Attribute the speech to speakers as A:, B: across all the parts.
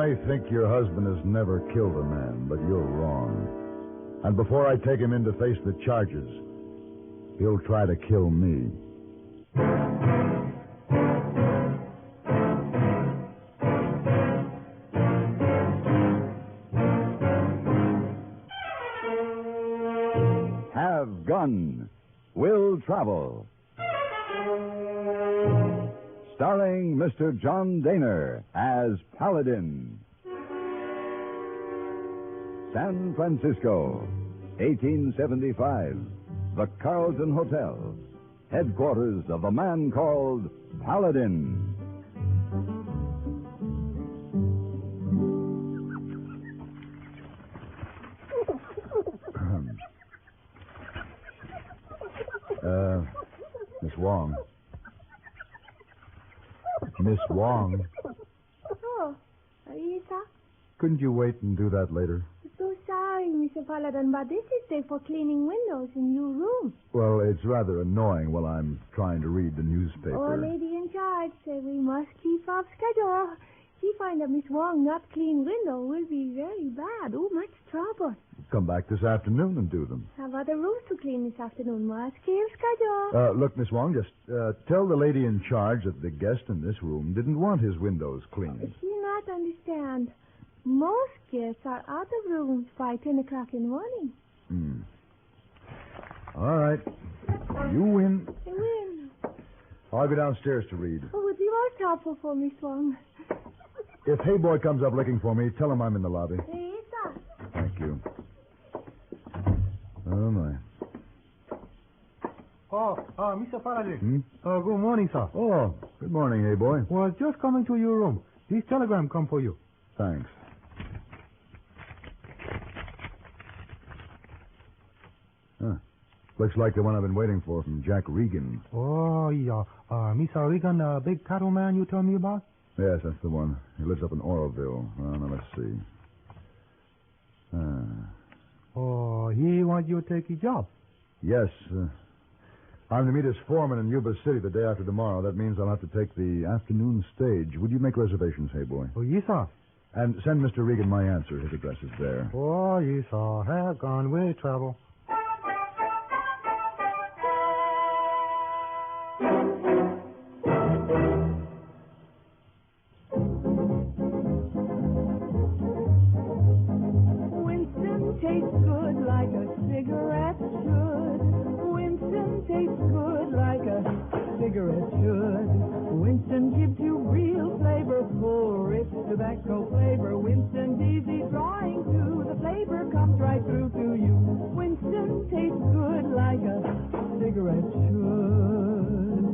A: may think your husband has never killed a man, but you're wrong. And before I take him in to face the charges, he'll try to kill me.
B: Have Gun. Will Travel. Starring Mr. John Daner as Paladin. San Francisco, 1875. The Carlton Hotel, headquarters of a man called Paladin.
A: Miss Wong. Miss Wong.
C: Oh, Lisa?
A: Couldn't you wait and do that later?
C: So sorry, Mr. Paladin, but this is day for cleaning windows in your room.
A: Well, it's rather annoying while I'm trying to read the newspaper.
C: Our lady in charge said we must keep up schedule. She find that Miss Wong not clean window will be very bad. Oh, much trouble.
A: Come back this afternoon and do them.
C: Have other rooms to clean this afternoon. Must keep schedule.
A: Look, Miss Wong, just tell the lady in charge that the guest in this room didn't want his windows cleaned.
C: She not understand. Most guests are out of rooms by 10 o'clock in the morning.
A: All right. You win.
C: I win.
A: I'll go downstairs to read.
C: Oh, would you most helpful for Miss Wong?
A: If Hey Boy comes up looking for me, tell him I'm in the lobby.
C: Lisa.
A: Thank you. Oh, my.
D: Mr. Paladin. Good morning, sir.
A: Oh, good morning, Hey Boy.
D: Was just coming to your room. This telegram come for you.
A: Thanks. Looks like the one I've been waiting for from Jack Regan.
D: Oh, yeah. Mr. Regan, big cattleman you told me about?
A: Yes, that's the one. He lives up in Oroville. Now, let's see.
D: He wants you to take his job.
A: Yes. I'm to meet his foreman in Yuba City the day after tomorrow. That means I'll have to take the afternoon stage. Would you make reservations, Hey Boy?
D: Oh, yes, sir.
A: And send Mr. Regan my answer. His address is there.
D: Oh, yes, sir. Have gone with travel.
E: Winston tastes good like a cigarette should. Winston tastes good like a cigarette should. Winston gives you real flavor, full, rich tobacco flavor. Winston's easy drawing too. The flavor comes right through to you. Winston tastes good like a cigarette should.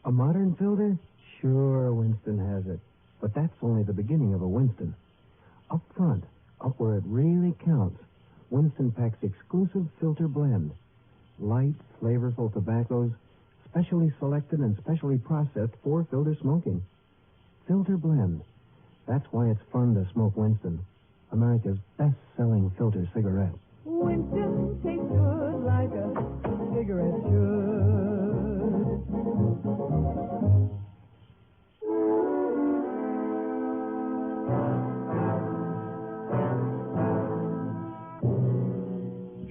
F: A modern filter? Sure, Winston has it. But that's only the beginning of a Winston. Up front, up where it really counts, Winston packs exclusive filter blend. Light, flavorful tobaccos, specially selected and specially processed for filter smoking. Filter blend. That's why it's fun to smoke Winston, America's best-selling filter cigarette.
E: Winston tastes good like a cigarette should.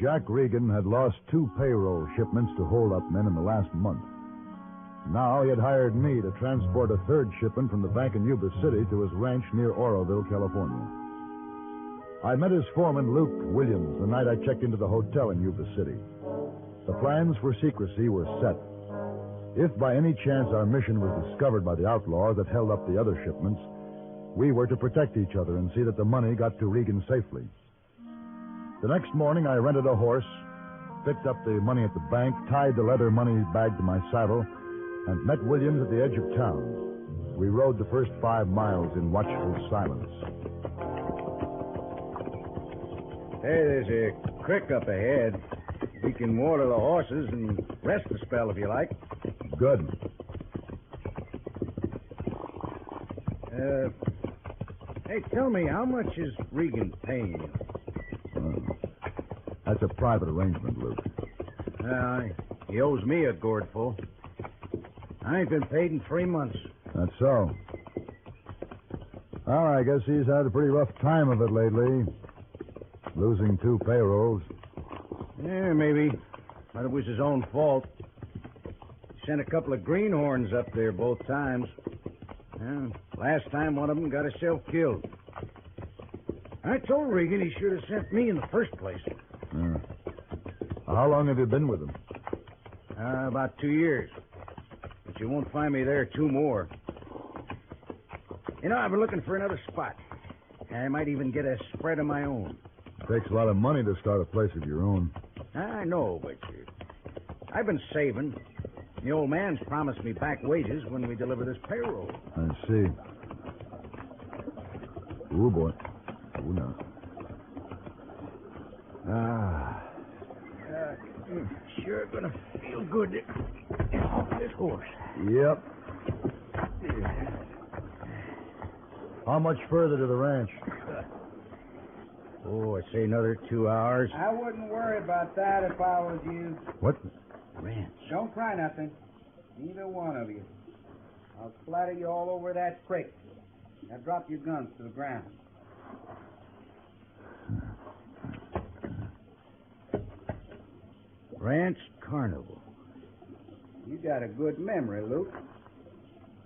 A: Jack Regan had lost 2 payroll shipments to hold-up men in the last month. Now he had hired me to transport a 3rd shipment from the bank in Yuba City to his ranch near Oroville, California. I met his foreman, Luke Williams, the night I checked into the hotel in Yuba City. The plans for secrecy were set. If by any chance our mission was discovered by the outlaws that held up the other shipments, we were to protect each other and see that the money got to Regan safely. The next morning, I rented a horse, picked up the money at the bank, tied the leather money bag to my saddle, and met Williams at the edge of town. We rode the first 5 miles in watchful silence.
G: Hey, there's a creek up ahead. We can water the horses and rest a spell if you like.
A: Good.
G: Hey, tell me, how much is Regan paying you?
A: That's a private arrangement, Luke.
G: He owes me a gourdful. I ain't been paid in 3 months.
A: That's so. Well, I guess he's had a pretty rough time of it lately. Losing 2 payrolls.
G: Yeah, maybe. But it was his own fault. Sent a couple of greenhorns up there both times. Yeah, last time one of them got himself killed. I told Regan he should have sent me in the first place.
A: How long have you been with him?
G: About 2 years. But you won't find me there 2 more. You know, I've been looking for another spot. I might even get a spread of my own.
A: Takes a lot of money to start a place of your own.
G: I know, but I've been saving. The old man's promised me back wages when we deliver this payroll.
A: I see. Ooh, boy. Ooh, no.
G: Sure gonna feel good to get off this horse.
A: Yep. How much further to the ranch?
G: Oh, I'd say another 2 hours.
H: I wouldn't worry about that if I was you.
A: What?
G: Ranch.
H: Don't cry nothing. Neither one of you. I'll splatter you all over that creek. Now drop your guns to the ground.
G: Ranch Carnival.
H: You got a good memory, Luke.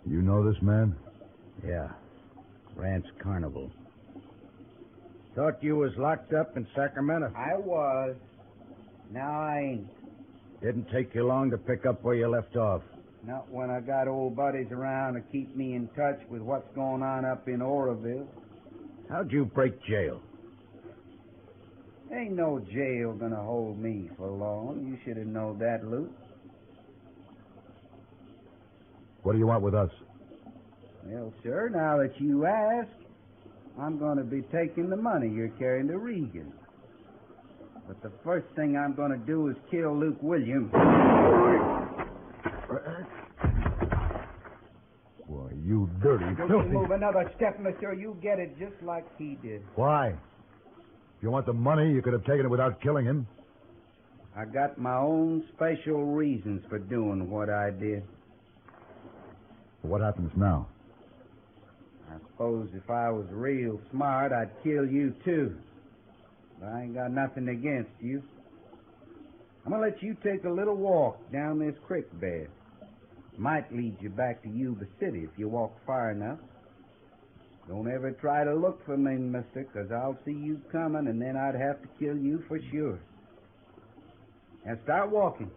A: You know this man?
G: Yeah. Ranch Carnival. Thought you was locked up in Sacramento.
H: I was. Now I ain't.
G: Didn't take you long to pick up where you left off.
H: Not when I got old buddies around to keep me in touch with what's going on up in Oroville.
G: How'd you break jail?
H: Ain't no jail gonna hold me for long. You should have known that, Luke.
A: What do you want with us?
H: Well, sir, now that you ask, I'm going to be taking the money you're carrying to Regan. But the first thing I'm going to do is kill Luke Williams.
A: Boy, you dirty,
H: Don't
A: filthy...
H: you move another step, mister. You get it just like he did.
A: Why? If you want the money, you could have taken it without killing him.
H: I got my own special reasons for doing what I did.
A: What happens now?
H: I suppose if I was real smart, I'd kill you, too. But I ain't got nothing against you. I'm going to let you take a little walk down this creek bed. Might lead you back to Yuba City if you walk far enough. Don't ever try to look for me, mister, because I'll see you coming, and then I'd have to kill you for sure. Now start walking,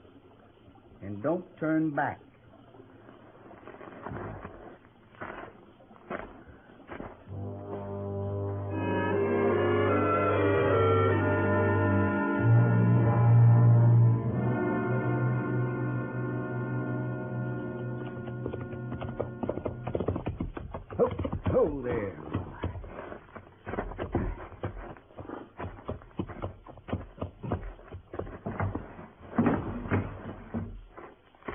H: and don't turn back. Oh, there.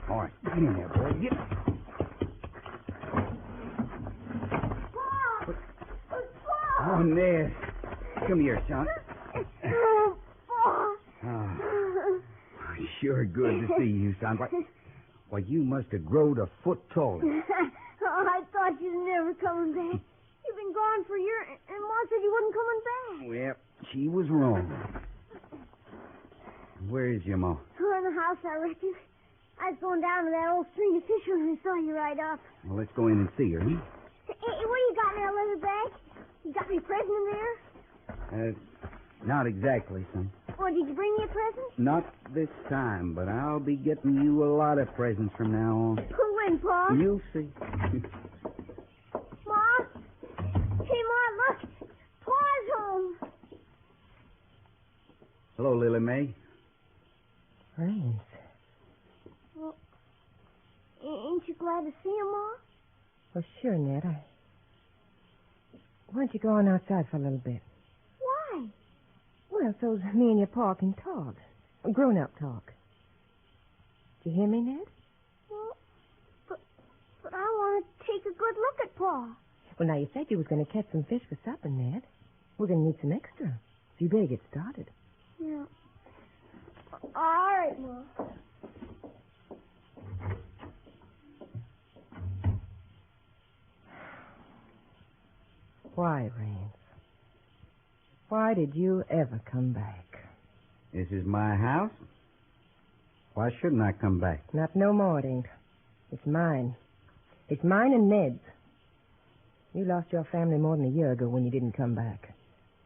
H: All right, get in there, boy. Get. Oh, Ned. Come here, son. Oh, sure good to see you, son. Why, you must have growed a foot taller.
C: Oh, I thought you was never coming back. You've been gone for a year, and Ma said you wasn't coming back.
H: Well, she was wrong. Where is your ma?
C: Oh, in the house, I reckon. I was going down to that old string of fish when I saw you right up.
H: Well, let's go in and see her, huh?
C: Hey, what you got in that leather bag? You got me present in there?
H: Not exactly, son.
C: Well, did you bring me a present?
H: Not this time, but I'll be getting you a lot of presents from now on.
C: When, Pa?
H: You'll see.
C: Ma? Hey, Ma, look. Pa's home.
H: Hello, Lily Mae.
D: Thanks.
C: Well, ain't you glad to see him, Ma?
I: Well, sure, Ned. Why don't you go on outside for a little bit?
C: Why?
I: Well, so me and your pa can talk. Grown-up talk. Did you hear me, Ned?
C: Well, but I want to take a good look at Pa.
I: Well, now, you said you was going to catch some fish for supper, Ned. We're going to need some extra. So you better get started.
C: Yeah. All right, Ma.
I: Why, Rains? Why did you ever come back?
H: This is my house. Why shouldn't I come back?
I: Not no more, it ain't. It's mine. It's mine and Ned's. You lost your family more than a year ago when you didn't come back.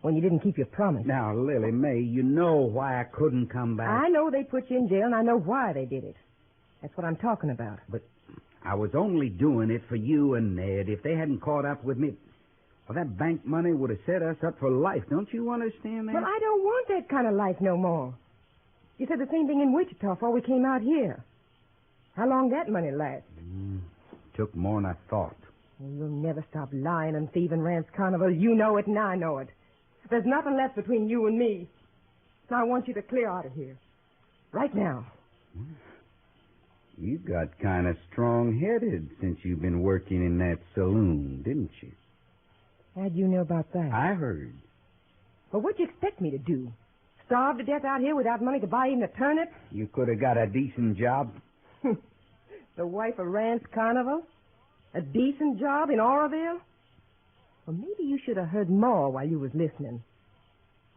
I: When you didn't keep your promise.
H: Now, Lily Mae, you know why I couldn't come back.
I: I know they put you in jail, and I know why they did it. That's what I'm talking about.
H: But I was only doing it for you and Ned. If they hadn't caught up with me, well, that bank money would have set us up for life. Don't you understand that?
I: Well, I don't want that kind of life no more. You said the same thing in Wichita before we came out here. How long that money last?
H: Took more than I thought.
I: Well, you'll never stop lying and thieving, Rance Carnival. You know it and I know it. There's nothing left between you and me. Now I want you to clear out of here. Right now.
H: You got kind of strong-headed since you've been working in that saloon, didn't you?
I: How'd you know about that?
H: I heard.
I: Well, what'd you expect me to do? Starve to death out here without money to buy even a turnip?
H: You could have got a decent job.
I: The wife of Rance Carnival? A decent job in Oroville? Well, maybe you should have heard more while you was listening.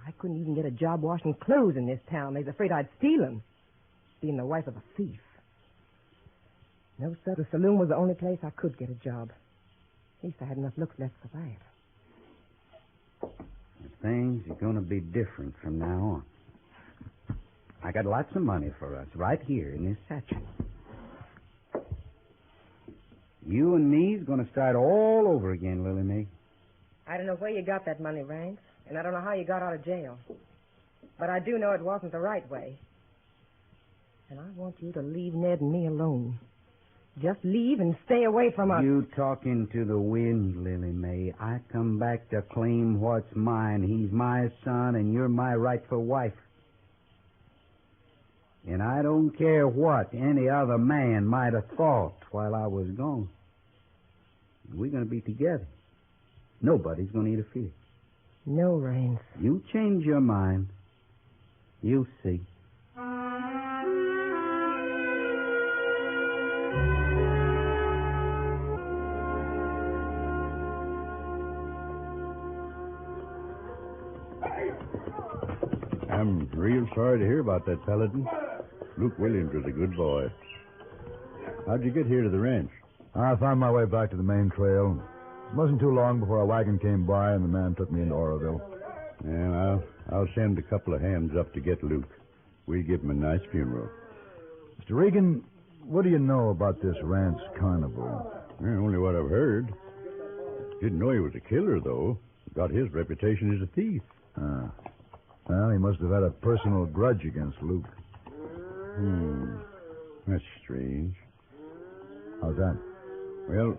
I: I couldn't even get a job washing clothes in this town. They was afraid I'd steal 'em, being the wife of a thief. No, sir, the saloon was the only place I could get a job. At least I had enough looks left for that.
H: Things are going to be different from now on. I got lots of money for us right here in this satchel. You and me's going to start all over again, Lily Mae.
I: I don't know where you got that money, Rance, and I don't know how you got out of jail. But I do know it wasn't the right way. And I want you to leave Ned and me alone. Just leave and stay away from us.
H: You talking to the wind, Lily Mae. I come back to claim what's mine. He's my son, and you're my rightful wife. And I don't care what any other man might have thought while I was gone. We're going to be together. Nobody's going to interfere.
I: No, Rains.
H: You change your mind. You'll see.
J: I'm real sorry to hear about that, Paladin. Luke Williams was a good boy. How'd you get here to the ranch?
A: I found my way back to the main trail. It wasn't too long before a wagon came by and the man took me into Oroville.
J: Yeah, I'll send a couple of hands up to get Luke. We'll give him a nice funeral.
A: Mr. Regan, what do you know about this Rance Carnival?
J: Only what I've heard. Didn't know he was a killer, though. Got his reputation as a thief.
A: Well, he must have had a personal grudge against Luke.
J: That's strange.
A: How's that?
J: Well,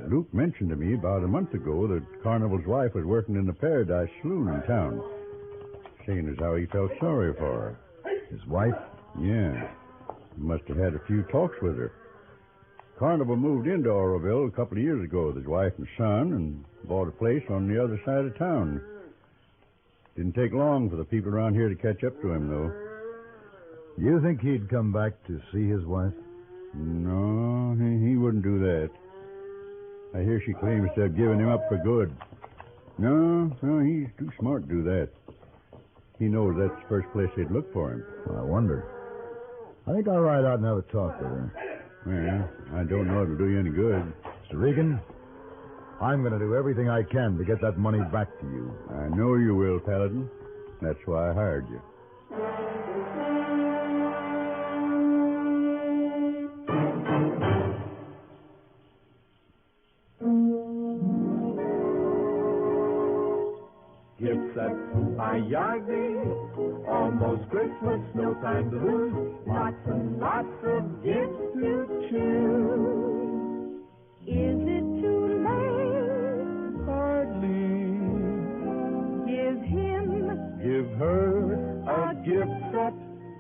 J: Luke mentioned to me about a month ago that Carnival's wife was working in the Paradise Saloon in town. Saying as how he felt sorry for her.
A: His wife?
J: Yeah. He must have had a few talks with her. Carnival moved into Oroville a couple of years ago with his wife and son and bought a place on the other side of town. Didn't take long for the people around here to catch up to him, though.
A: You think he'd come back to see his wife?
J: No, he wouldn't do that. I hear she claims to have given him up for good. No, he's too smart to do that. He knows that's the first place they'd look for him.
A: I wonder. I think I'll ride out and have a talk with her.
J: Well, I don't know it'll do you any good.
A: Mr. Regan, I'm going to do everything I can to get that money back to you.
J: I know you will, Paladin. That's why I hired you.
K: Gifts at my yardie, almost Christmas, no time to lose. Lots and lots of gifts to choose.
E: Is it too late?
K: Hardly.
E: Give
K: her a gift set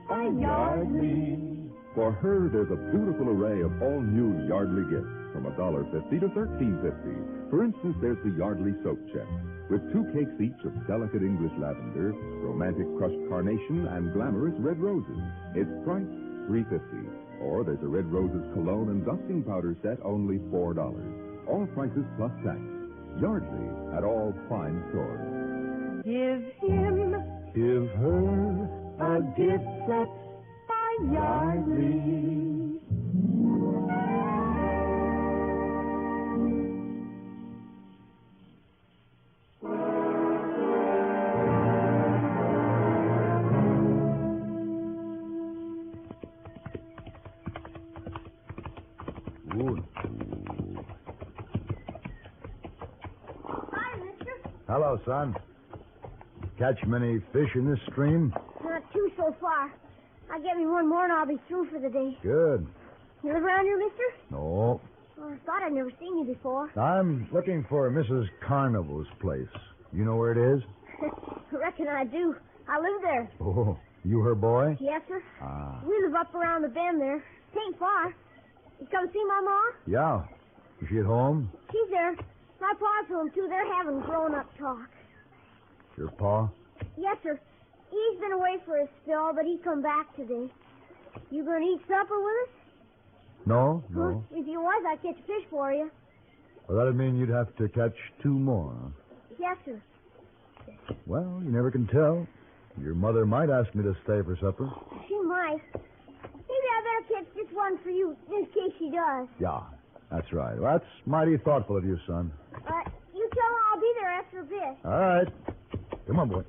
K: by Yardley.
B: For her, there's a beautiful array of all-new Yardley gifts from $1.50 to $13.50. For instance, there's the Yardley Soap Check, with 2 cakes each of delicate English lavender, romantic crushed carnation, and glamorous red roses. It's priced $3.50. Or there's a Red Roses cologne and dusting powder set, only $4. All prices plus tax. Yardley at all fine stores.
E: Give him,
K: Give her
E: a gift set by Yardley.
A: Ooh.
C: Hi, mister.
A: Hello, son. Catch many fish in this stream?
C: Not two so far. I'll get me one more and I'll be through for the day.
A: Good.
C: You live around here, mister?
A: No.
C: Oh, I thought I'd never seen you before.
A: I'm looking for Mrs. Carnival's place. You know where it is?
C: Reckon I do. I live there.
A: Oh, you her boy?
C: Yes, sir.
A: Ah.
C: We live up around the bend there. It ain't far. You come see my ma?
A: Yeah. Is she at home?
C: She's there. My pa's home, too. They're having grown-up talk.
A: Your pa?
C: Yes, sir. He's been away for a spell, but he come back today. You gonna eat supper with us?
A: No,
C: Huh?
A: no.
C: If you was, I'd catch fish for you.
A: Well, that'd mean you'd have to catch two more. Huh?
C: Yes, sir.
A: Well, you never can tell. Your mother might ask me to stay for supper.
C: She might. Maybe I better catch just one for you, in case she does.
A: Yeah, that's right. Well, that's mighty thoughtful of you, son.
C: You tell her I'll be there after a bit.
A: All right. Come on, boy.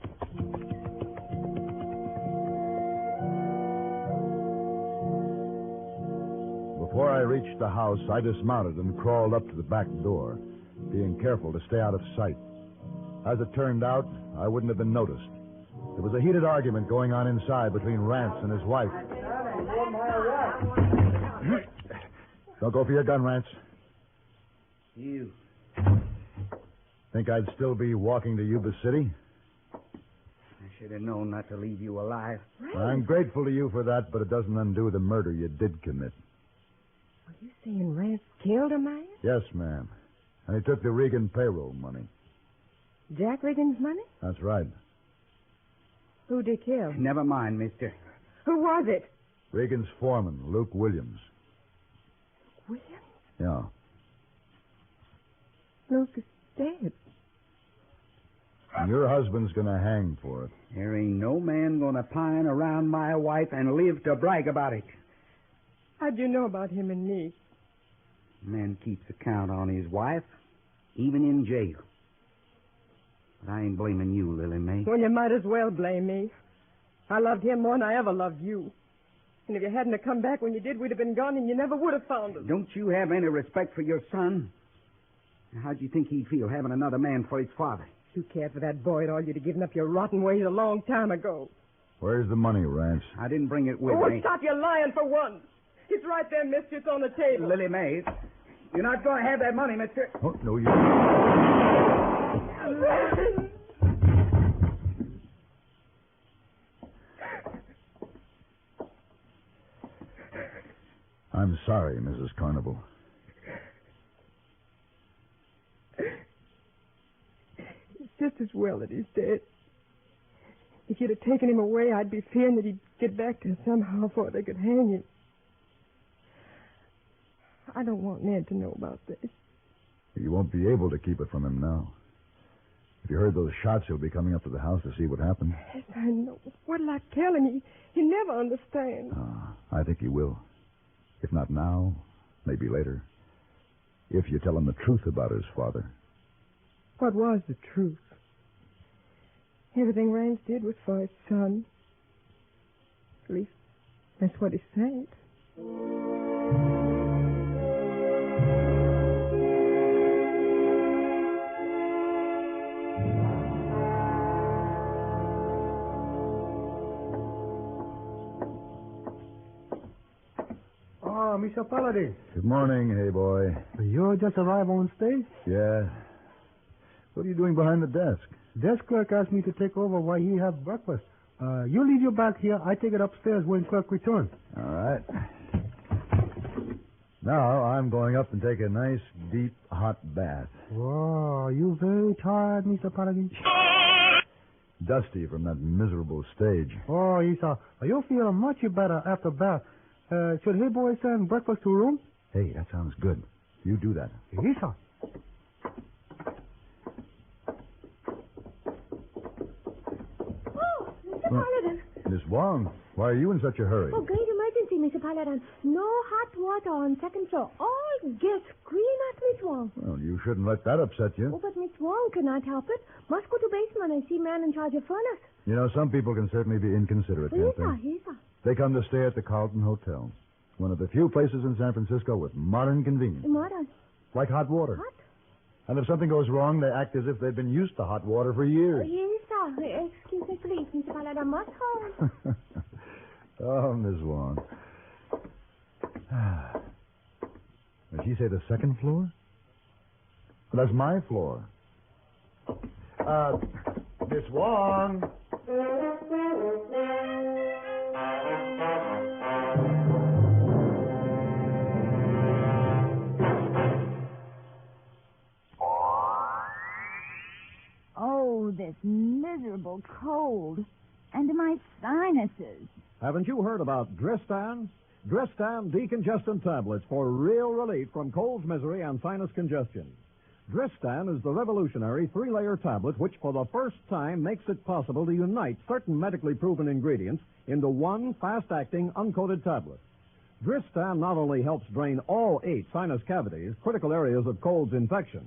A: Before I reached the house, I dismounted and crawled up to the back door, being careful to stay out of sight. As it turned out, I wouldn't have been noticed. There was a heated argument going on inside between Rance and his wife. Don't go for your gun, Rance.
H: You.
A: Think I'd still be walking to Yuba City?
H: I should have known not to leave you alive.
A: I'm grateful to you for that, but it doesn't undo the murder you did commit.
I: Are you saying Rance killed a man?
A: Yes, ma'am. And he took the Regan payroll money.
I: Jack Regan's money?
A: That's right.
I: Who'd he kill?
H: Never mind, mister.
I: Who was it?
A: Regan's foreman, Luke Williams.
I: William?
A: Yeah.
I: Luke is dead.
A: And your husband's going to hang for it.
H: There ain't no man gonna pine around my wife and live to brag about it.
I: How'd you know about him and me?
H: Man keeps account on his wife, even in jail. But I ain't blaming you, Lily Mae.
I: Well, you might as well blame me. I loved him more than I ever loved you. And if you hadn't have come back when you did, we'd have been gone and you never would have found us.
H: Don't you have any respect for your son? How'd you think he'd feel having another man for his father?
I: If you cared for that boy at all, you'd have given up your rotten ways a long time ago.
A: Where's the money, Rance?
H: I didn't bring it with
I: Oh,
H: me.
I: stop your lying for once. It's right there, mister. It's on the table.
H: Lily Mae, you're not going to have that money, mister.
A: Oh, no, you... I'm sorry, Mrs. Carnival.
I: It's just as well that he's dead. If you'd have taken him away, I'd be fearing that he'd get back to us somehow before they could hang him. I don't want Ned to know about this.
A: You won't be able to keep it from him now. If you heard those shots, he'll be coming up to the house to see what happened.
I: Yes, I know. What'll I tell him? He never understands.
A: I think he will. If not now, maybe later. If you tell him the truth about his father.
I: What was the truth? Everything Rance did was for his son. At least, that's what he said.
D: Mr. Paladin.
A: Good morning, hey boy.
D: You just arrived on stage?
A: Yeah. What are you doing behind the desk?
D: Desk clerk asked me to take over while he have breakfast. You leave your bag here. I take it upstairs when clerk returns.
A: All right. Now I'm going up and take a nice, deep, hot bath.
D: Whoa, are you very tired, Mr. Paladin?
A: Dusty from that miserable stage.
D: Oh, Isa, you'll feel much better after bath. Should hey boy send breakfast to room?
A: Hey, that sounds good. You do that.
D: Isa.
C: Paladin.
A: Miss Wong, why are you in such a hurry?
C: Oh, great emergency, Mr. Paladin. No hot water on second floor. All guests scream at Miss Wong.
A: Well, you shouldn't let that upset you.
C: Oh, but Miss Wong cannot help it. Must go to basement and see man in charge of furnace.
A: You know, some people can certainly be inconsiderate, can't they?
C: Yes, sir.
A: They come to stay at the Carlton Hotel, one of the few places in San Francisco with modern convenience.
C: Modern?
A: Like hot water.
C: What?
A: And if something goes wrong, they act as if they've been used to hot water for years.
C: Yes, sir. Excuse me, please, Mr. Paladin. Must hold.
A: Oh, Miss Wong. Did she say the second floor? Well, that's my floor. Miss Wong.
L: Oh, this miserable cold. And my sinuses.
M: Haven't you heard about Dristan? Dristan decongestant tablets for real relief from cold's misery and sinus congestion. Dristan is the revolutionary three-layer tablet which for the first time makes it possible to unite certain medically proven ingredients into one fast-acting uncoated tablet. Dristan not only helps drain all 8 sinus cavities, critical areas of cold's infection,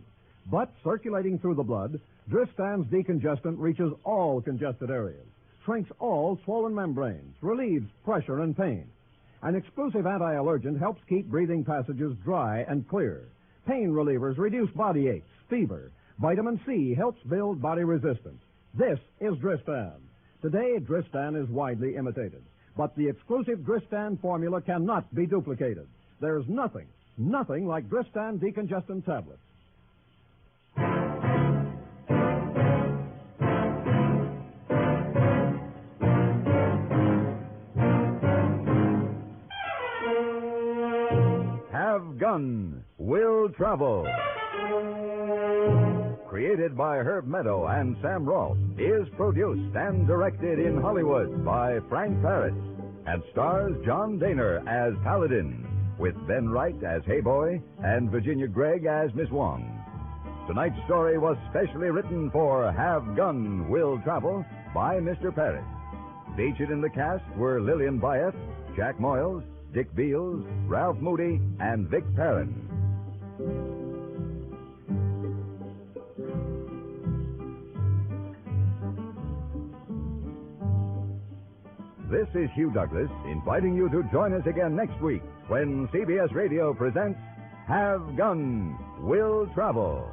M: but circulating through the blood, Dristan's decongestant reaches all congested areas, shrinks all swollen membranes, relieves pressure and pain. An exclusive anti-allergent helps keep breathing passages dry and clear. Pain relievers reduce body aches, fever. Vitamin C helps build body resistance. This is Dristan. Today, Dristan is widely imitated. But the exclusive Dristan formula cannot be duplicated. There's nothing like Dristan decongestant tablets.
N: Have Gun, Will Travel. Created by Herb Meadow and Sam Rolfe, is produced and directed in Hollywood by Frank Paris and stars John Daner as Paladin, with Ben Wright as Hey Boy and Virginia Gregg as Miss Wong. Tonight's story was specially written for Have Gun, Will Travel by Mr. Paris. Featured in the cast were Lillian Byeth, Jack Moyles, Dick Beals, Ralph Moody, and Vic Perrin. This is Hugh Douglas inviting you to join us again next week when CBS Radio presents Have Gun, Will Travel.